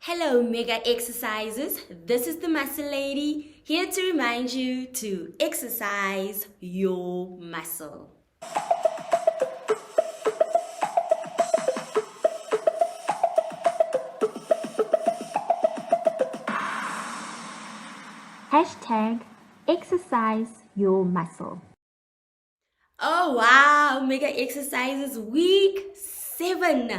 Hello, mega exercisers. This is the Muscle Lady here to remind you to exercise your muscle. Hashtag exercise your muscle. Oh wow, mega exercises week 7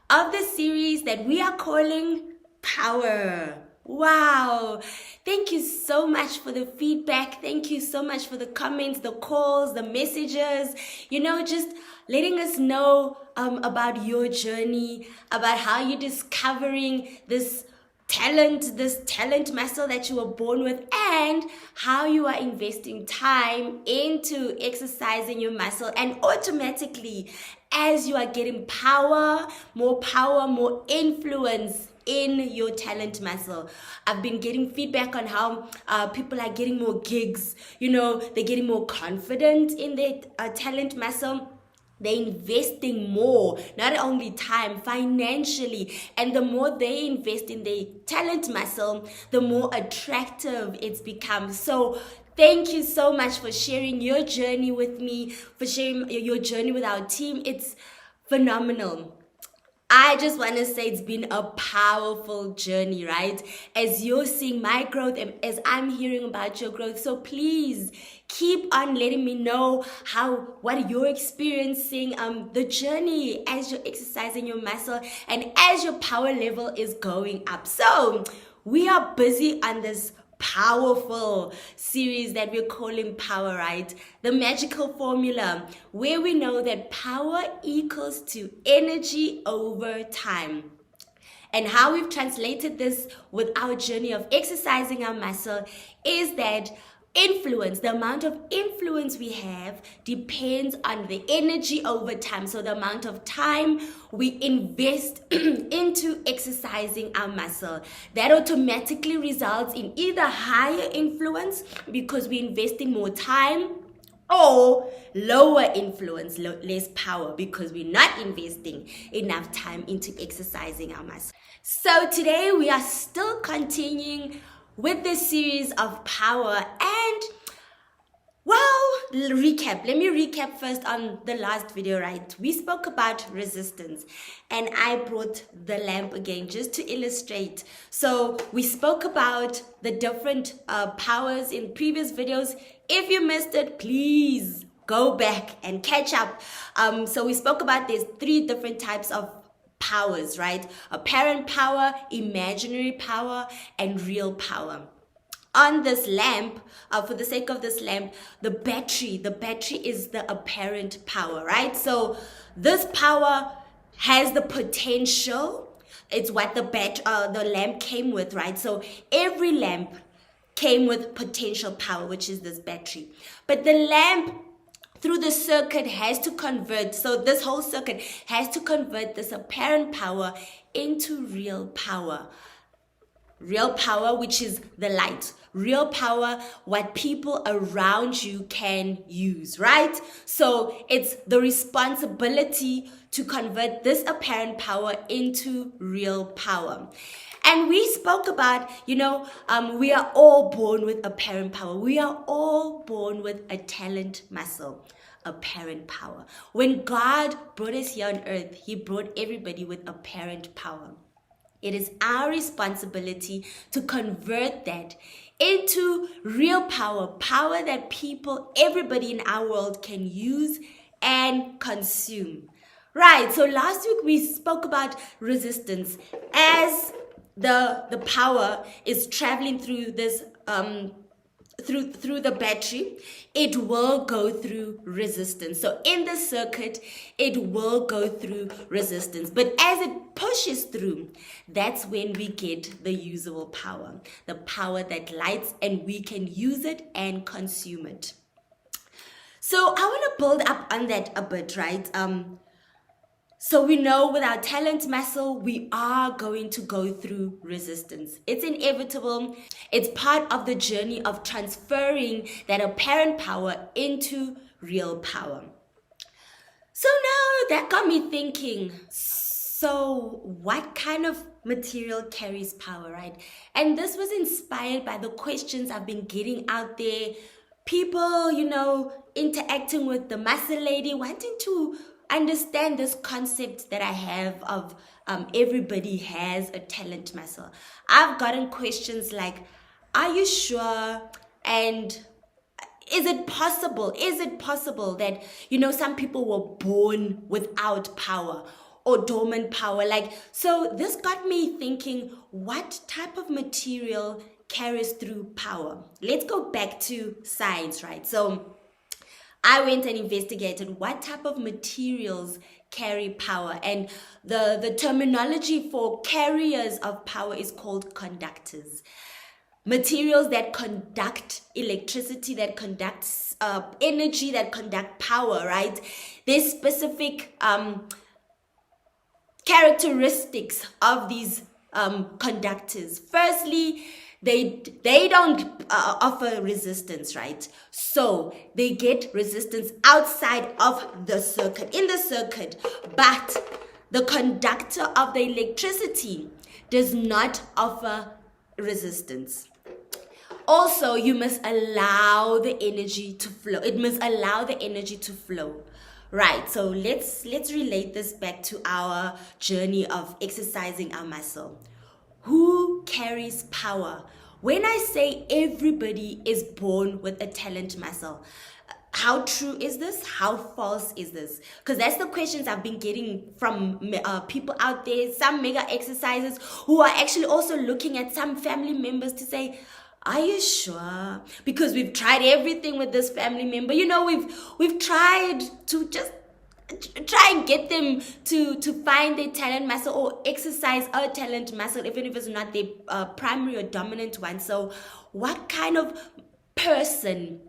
of the series that we are calling Power. Wow, thank you so much for the feedback. Thank you so much for the comments, the calls, the messages, just letting us know about your journey, about how you're discovering this talent muscle that you were born with, and how you are investing time into exercising your muscle, and automatically as you are getting power, more influence in your talent muscle. I've been getting feedback on how people are getting more gigs, they're getting more confident in their talent muscle. They're investing more, not only time, financially. And the more they invest in their talent muscle, the more attractive it's become. So thank you so much for sharing your journey with me, for sharing your journey with our team. It's phenomenal. I just want to say it's been a powerful journey, right? As you're seeing my growth and as I'm hearing about your growth. So please keep on letting me know what you're experiencing, the journey as you're exercising your muscle and as your power level is going up. So we are busy on this powerful series that we're calling Power, right? The magical formula, where we know that power equals to energy over time. And how we've translated this with our journey of exercising our muscle is that influence, the amount of influence we have, depends on the energy over time. So the amount of time we invest into exercising our muscle, that automatically results in either higher influence because we invest in more time, or lower influence, less power, because we're not investing enough time into exercising our muscle. So today we are still continuing with this series of power, and let me recap first on the last video, right? We spoke about resistance, and I brought the lamp again just to illustrate. So we spoke about the different powers in previous videos. If you missed it, please go back and catch up. So we spoke about there's 3 different types of powers, right? Apparent power, imaginary power, and real power. On this lamp, for the sake of this lamp, the battery is the apparent power, right? So this power has the potential. It's what the lamp came with, right? So every lamp came with potential power, which is this battery. But the lamp, through the circuit, has to convert. So this whole circuit has to convert this apparent power into real power. Real power, which is the light. Real power, what people around you can use, right? So it's the responsibility to convert this apparent power into real power. And we spoke about, we are all born with apparent power. We are all born with a talent muscle, apparent power. When God brought us here on earth, He brought everybody with apparent power. It is our responsibility to convert that into real power, power that everybody in our world can use and consume. Right, so last week we spoke about resistance. As the power is traveling through this through the battery, it will go through resistance. So in the circuit, it will go through resistance. But as it pushes through, that's when we get the usable power, the power that lights, and we can use it and consume it. So I want to build up on that a bit, right? So we know with our talent muscle, we are going to go through resistance. It's inevitable. It's part of the journey of transferring that apparent power into real power. So now that got me thinking, so what kind of material carries power, right? And this was inspired by the questions I've been getting out there. People, interacting with the muscle lady, wanting to understand this concept that I have of everybody has a talent muscle. I've gotten questions like, are you sure? And is it possible that some people were born without power or dormant power? So this got me thinking, what type of material carries through power? Let's go back to science, right? So I went and investigated what type of materials carry power, and the terminology for carriers of power is called conductors. Materials that conduct electricity, that conducts energy, that conduct power, right? There's specific characteristics of these conductors. Firstly, they don't offer resistance, right? So they get resistance outside of the circuit, in the circuit, but the conductor of the electricity does not offer resistance. Also, you must allow the energy to flow. It must allow the energy to flow. Right, so let's relate this back to our journey of exercising our muscle. Who carries power? When I say everybody is born with a talent muscle, how true is this? How false is this? Because that's the questions I've been getting from people out there, some mega exercisers who are actually also looking at some family members to say, are you sure? Because we've tried everything with this family member. We've tried to just try and get them to find their talent muscle or exercise a talent muscle, even if it's not their primary or dominant one. So what kind of person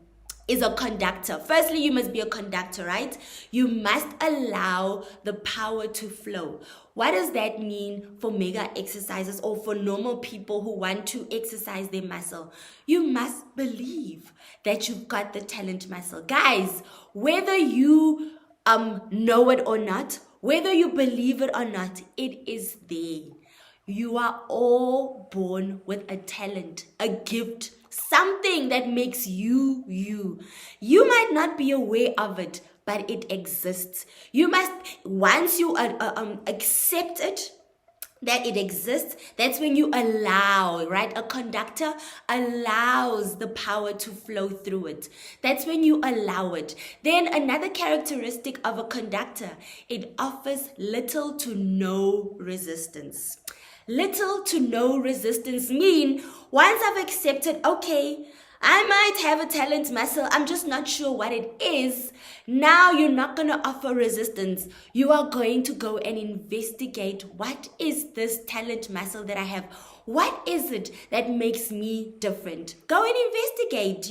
is a conductor? Firstly, you must be a conductor, right? You must allow the power to flow. What does that mean for mega exercisers or for normal people who want to exercise their muscle? You must believe that you've got the talent muscle. Guys, whether you know it or not, whether you believe it or not, it is there. You are all born with a talent, a gift, something that makes you you. You might not be aware of it, but it exists. You must, once you accept it, that it exists, that's when you allow, right? A conductor allows the power to flow through it. That's when you allow it. Then another characteristic of a conductor, it offers little to no resistance. Little to no resistance mean once I've accepted, okay, I might have a talent muscle, I'm just not sure what it is. Now you're not going to offer resistance. You are going to go and investigate, what is this talent muscle that I have? What is it that makes me different? Go and investigate,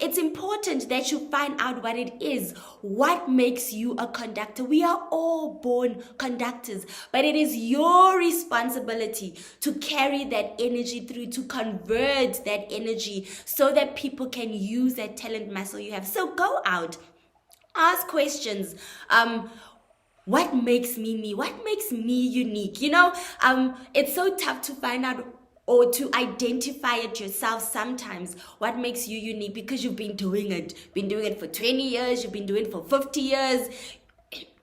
it's important that you find out what it is. What makes you a conductor? We are all born conductors, but it is your responsibility to carry that energy through, to convert that energy so that people can use that talent muscle you have. So go out, ask questions. What makes me me? What makes me unique? It's so tough to find out or to identify it yourself sometimes, what makes you unique, because you've been doing it for 20 years, you've been doing it for 50 years.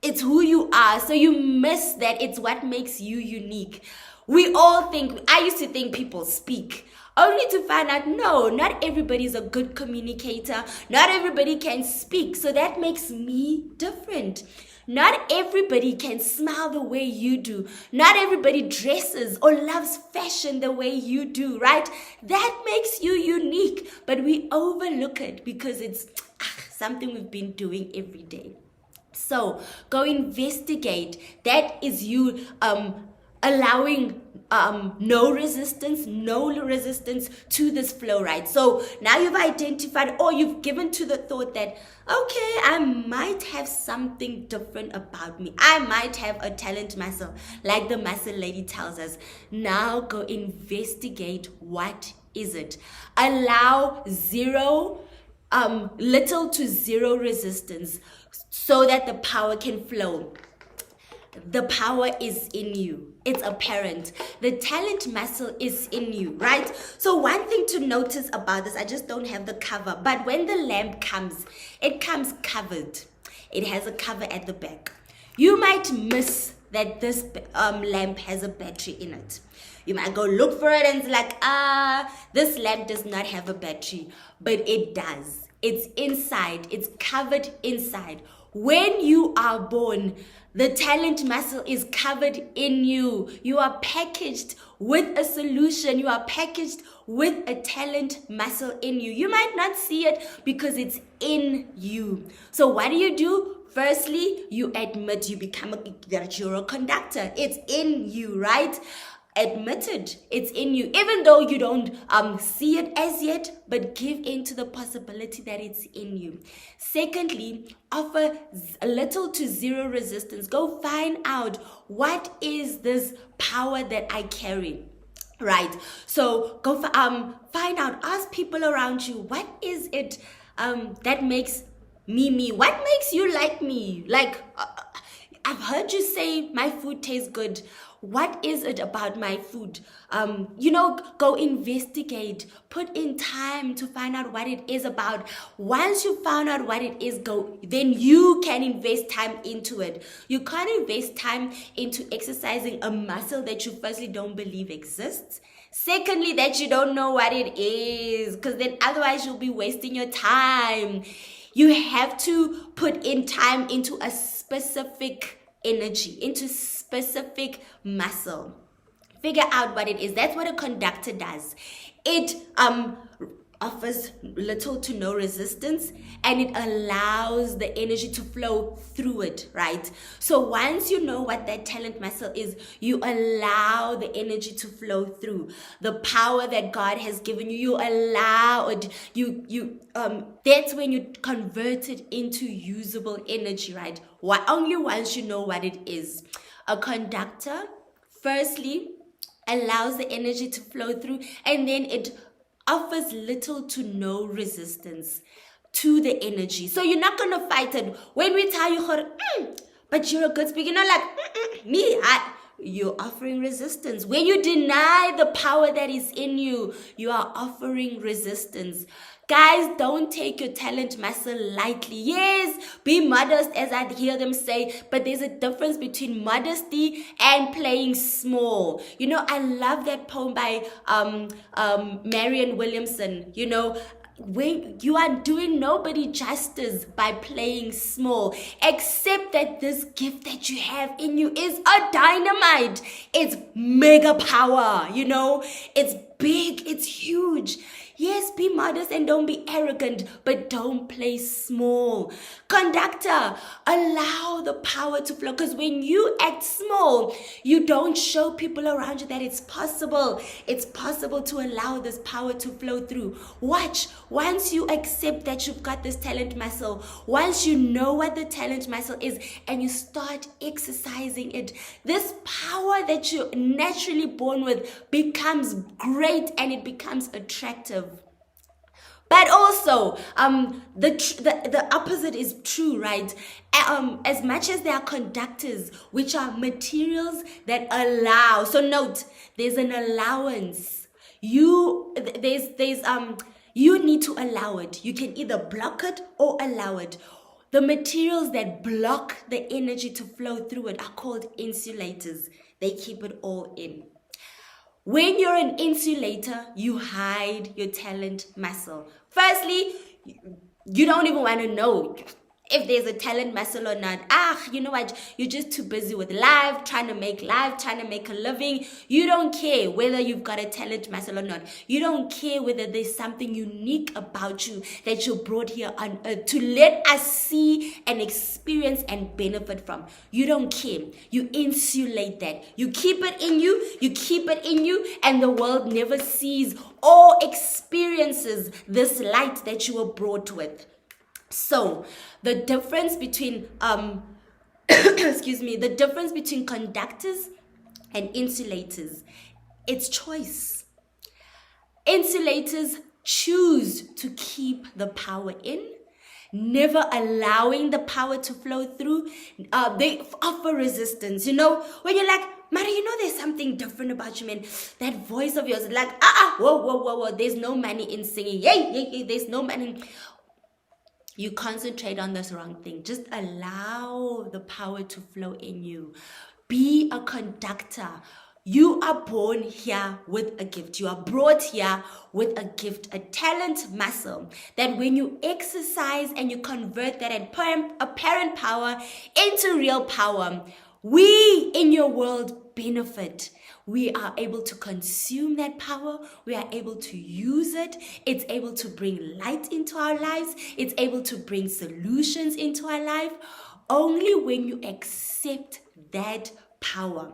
It's who you are. So you miss that it's what makes you unique. I used to think people speak, only to find out, no, not everybody is a good communicator. Not everybody can speak. So that makes me different. Not everybody can smile the way you do. Not everybody dresses or loves fashion the way you do, right? That makes you unique, but we overlook it because it's something we've been doing every day. So go investigate. That is you allowing no resistance to this flow, right? So now you've identified, or you've given to the thought that, okay, I might have something different about me. I might have a talent muscle, like the muscle lady tells us. Now go investigate, what is it? Allow little to zero resistance so that the power can flow. The power is in you. It's apparent. The talent muscle is in you, right? So one thing to notice about this, I just don't have the cover, but when the lamp comes, it comes covered. It has a cover at the back. You might miss that this lamp has a battery in it. You might go look for it and it's like, this lamp does not have a battery, but it does. It's inside, it's covered inside. When you are born, the talent muscle is covered in you. You are packaged with a solution. You are packaged with a talent muscle in you. You might not see it because it's in you. So what do? Firstly, you admit that you're a conductor. It's in you, right? Admitted, it's in you, even though you don't see it as yet, but give in to the possibility that it's in you. Secondly, offer a little to zero resistance. Go find out, what is this power that I carry, right? So go find out, ask people around you, what is it that makes me? What makes you like me? Like, I've heard you say my food tastes good. What is it about my food? Go investigate, put in time to find out what it is about. Once you found out what it is, then you can invest time into it. You can't invest time into exercising a muscle that you firstly don't believe exists. Secondly, that you don't know what it is, because then otherwise you'll be wasting your time. You have to put in time into a specific energy, into specific muscle. Figure out what it is. That's what a conductor does. It offers little to no resistance, and it allows the energy to flow through it, right? So once you know what that talent muscle is, you allow the energy to flow through. The power that God has given you, you allow it. That's when you convert it into usable energy, right? Only once you know what it is. A conductor, firstly, allows the energy to flow through, and then it offers little to no resistance to the energy. So you're not going to fight it. When we tell you, but you're a good speaker, you're offering resistance. When you deny the power that is in you, you are offering resistance. Guys, don't take your talent muscle lightly. Yes, be modest, as I hear them say, but there's a difference between modesty and playing small. I love that poem by Marianne Williamson. When you are doing nobody justice by playing small, except that this gift that you have in you is a dynamite. It's mega power, it's big, it's huge. Yes, be modest and don't be arrogant, but don't play small. Conductor, allow the power to flow, because when you act small, you don't show people around you that it's possible. It's possible to allow this power to flow through. Watch, once you accept that you've got this talent muscle, once you know what the talent muscle is and you start exercising it, this power that you're naturally born with becomes great and it becomes attractive. But also, the opposite is true, right? As much as there are conductors, which are materials that allow. So note, there's an allowance. You need to allow it. You can either block it or allow it. The materials that block the energy to flow through it are called insulators. They keep it all in. When you're an insulator, you hide your talent muscle. Firstly, you don't even want to know if there's a talent muscle or not. You know what? You're just too busy with life, trying to make a living. You don't care whether you've got a talent muscle or not. You don't care whether there's something unique about you that you brought here on earth to let us see and experience and benefit from. You don't care. You insulate that. You keep it in you, and the world never sees or experiences this light that you were brought with. So the difference between the difference between conductors and insulators, it's choice. Insulators choose to keep the power in, never allowing the power to flow through. They offer resistance. When you're like, Mara, you know there's something different about you, man. That voice of yours, like, whoa. There's no money in singing. Yay, there's no money. You concentrate on this wrong thing. Just allow the power to flow in you. Be a conductor. You are born here with a gift. You are brought here with a gift, a talent, muscle, that when you exercise and you convert that apparent power into real power, we in your world benefit. We are able to consume that power. We are able to use it. It's able to bring light into our lives. It's able to bring solutions into our life. Only when you accept that power.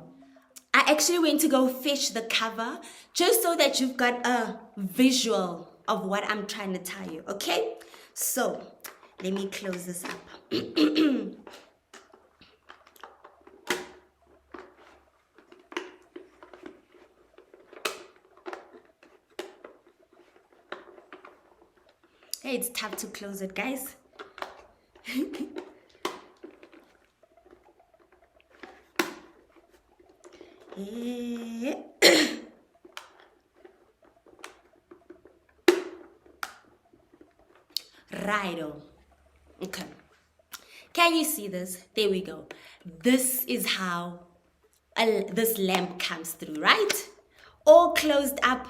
I actually went to go fetch the cover just so that you've got a visual of what I'm trying to tell you, okay? So, let me close this up. Hey, it's tough to close it, guys. Righto. Okay. Can you see this? There we go. This is how this lamp comes through, right? All closed up.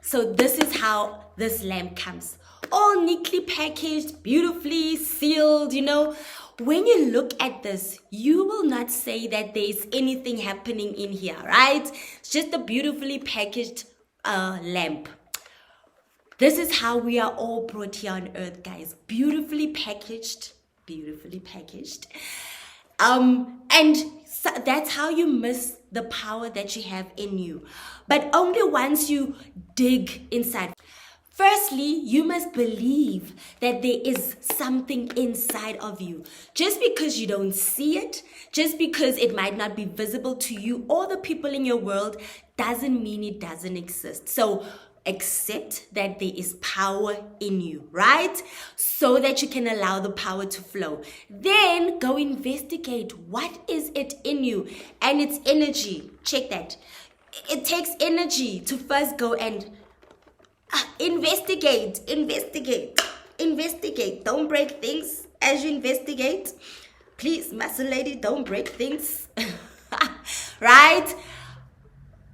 So this is how this lamp comes. All neatly packaged, beautifully sealed, you know. When you look at this, you will not say that there's anything happening in here, right? It's just a beautifully packaged lamp. This is how we are all brought here on earth, guys. Beautifully packaged. And so that's how you miss the power that you have in you. But only once you dig inside. Firstly, you must believe that there is something inside of you. Just because you don't see it, just because it might not be visible to you or the people in your world, doesn't mean it doesn't exist. So accept that there is power in you, right? So that you can allow the power to flow. Then go investigate what is it in you, and it's energy. Check that. It takes energy to first go and investigate. Don't break things as you investigate. Please, muscle lady, don't break things. Right?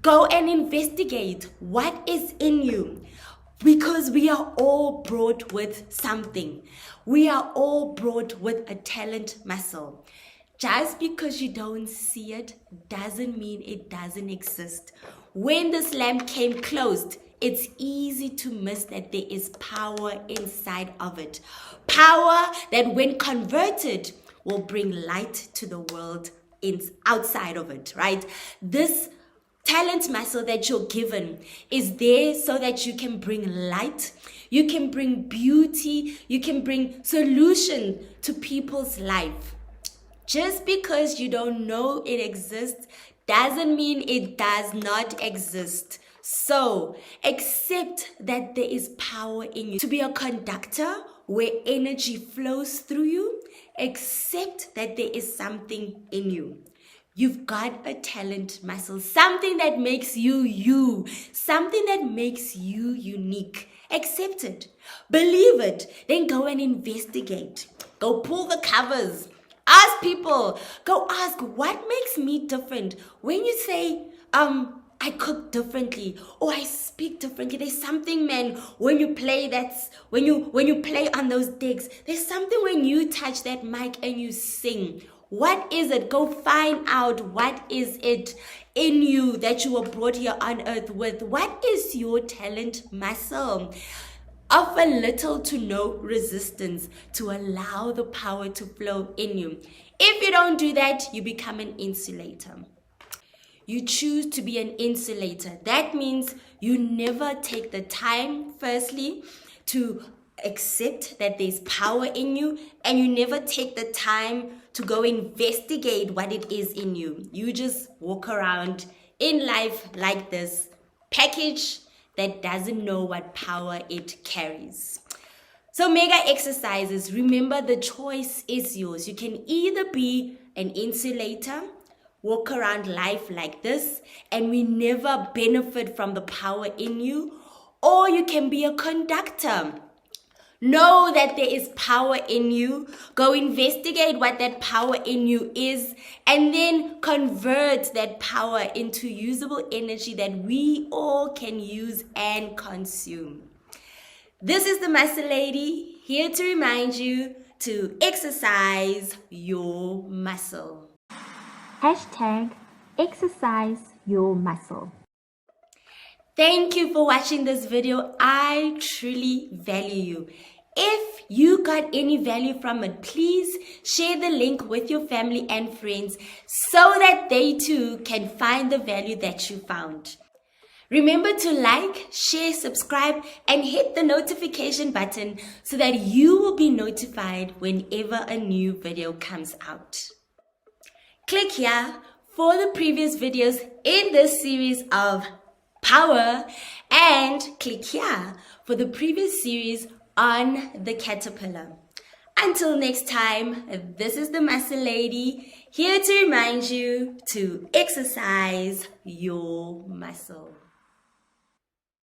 Go and investigate what is in you, because we are all brought with something. We are all brought with a talent muscle. Just because you don't see it doesn't mean it doesn't exist. When this lamp came closed, it's easy to miss that there is power inside of it. Power that when converted will bring light to the world outside of it, right? This talent muscle that you're given is there so that you can bring light, you can bring beauty, you can bring solution to people's life. Just because you don't know it exists doesn't mean it does not exist. So accept that there is power in you. To be a conductor where energy flows through you, accept that there is something in you. You've got a talent muscle, something that makes you you, something that makes you unique. Accept it. Believe it. Then go and investigate. Go pull the covers. Ask people. Go ask, what makes me different? When you say, I cook differently or I speak differently, there's something, man, when you play when you play on those decks, there's something when you touch that mic and you sing. What is it? Go find out what is it in you that you were brought here on earth with. What is your talent muscle? Offer little to no resistance to allow the power to flow in you. If you don't do that, you become an insulator. You choose to be an insulator. That means you never take the time, firstly, to accept that there's power in you, and you never take the time to go investigate what it is in you. You just walk around in life like this package that doesn't know what power it carries. So mega exercises, remember the choice is yours. You can either be an insulator, walk around life like this, and we never benefit from the power in you, or you can be a conductor. Know that there is power in you. Go investigate what that power in you is, and then convert that power into usable energy that we all can use and consume. This is the Muscle Lady, here to remind you to exercise your muscle. Hashtag exercise your muscle. Thank you for watching this video. I truly value you. If you got any value from it, please share the link with your family and friends so that they too can find the value that you found. Remember to like, share, subscribe, and hit the notification button so that you will be notified whenever a new video comes out. Click here for the previous videos in this series of power, and click here for the previous series on the caterpillar. Until next time, this is the Muscle Lady, here to remind you to exercise your muscle.